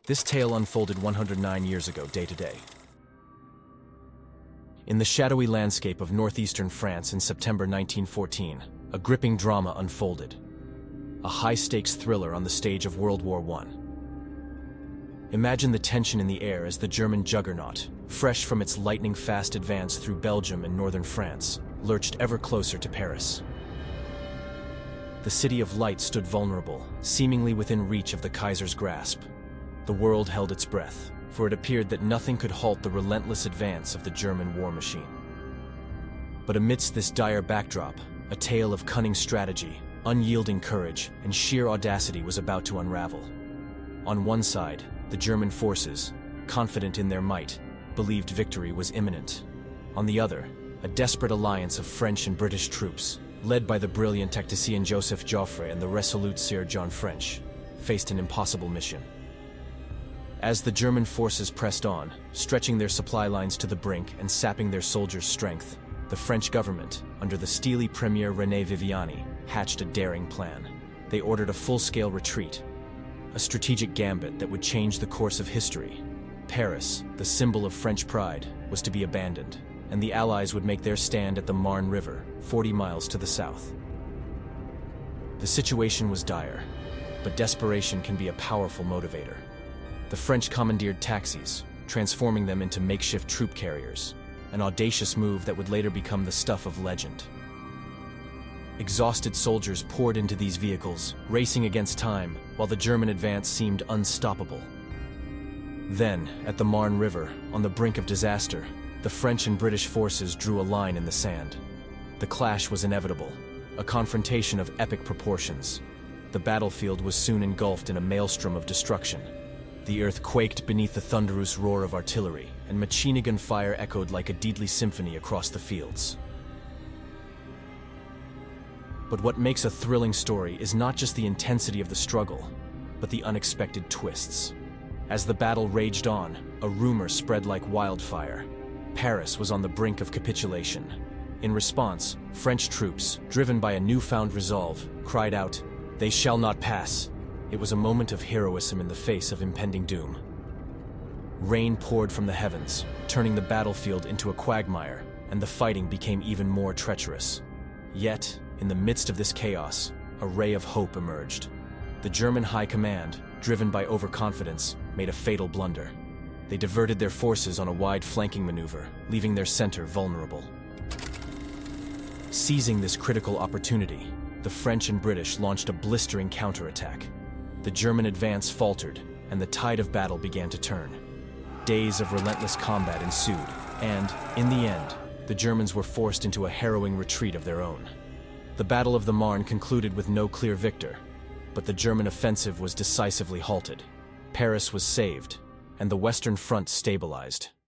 This tale unfolded 109 years ago, day to day. In the shadowy landscape of northeastern France in September 1914, a gripping drama unfolded. A high-stakes thriller on the stage of World War I. Imagine the tension in the air as the German juggernaut, fresh from its lightning-fast advance through Belgium and northern France, lurched ever closer to Paris. The City of Light stood vulnerable, seemingly within reach of the Kaiser's grasp. The world held its breath, for it appeared that nothing could halt the relentless advance of the German war machine. But amidst this dire backdrop, a tale of cunning strategy, unyielding courage, and sheer audacity was about to unravel. On one side, the German forces, confident in their might, believed victory was imminent. On the other, a desperate alliance of French and British troops, led by the brilliant tactician Joseph Joffre and the resolute Sir John French, faced an impossible mission. As the German forces pressed on, stretching their supply lines to the brink and sapping their soldiers' strength, the French government, under the steely Premier René Viviani, hatched a daring plan. They ordered a full-scale retreat, a strategic gambit that would change the course of history. Paris, the symbol of French pride, was to be abandoned, and the Allies would make their stand at the Marne River, 40 miles to the south. The situation was dire, but desperation can be a powerful motivator. The French commandeered taxis, transforming them into makeshift troop carriers, an audacious move that would later become the stuff of legend. Exhausted soldiers poured into these vehicles, racing against time, while the German advance seemed unstoppable. Then, at the Marne River, on the brink of disaster, the French and British forces drew a line in the sand. The clash was inevitable, a confrontation of epic proportions. The battlefield was soon engulfed in a maelstrom of destruction. The earth quaked beneath the thunderous roar of artillery, and machine gun fire echoed like a deadly symphony across the fields. But what makes a thrilling story is not just the intensity of the struggle, but the unexpected twists. As the battle raged on, a rumor spread like wildfire. Paris was on the brink of capitulation. In response, French troops, driven by a newfound resolve, cried out, "They shall not pass." It was a moment of heroism in the face of impending doom. Rain poured from the heavens, turning the battlefield into a quagmire, and the fighting became even more treacherous. Yet, in the midst of this chaos, a ray of hope emerged. The German high command, driven by overconfidence, made a fatal blunder. They diverted their forces on a wide flanking maneuver, leaving their center vulnerable. Seizing this critical opportunity, the French and British launched a blistering counterattack. The German advance faltered, and the tide of battle began to turn. Days of relentless combat ensued, and, in the end, the Germans were forced into a harrowing retreat of their own. The Battle of the Marne concluded with no clear victor, but the German offensive was decisively halted. Paris was saved, and the Western Front stabilized.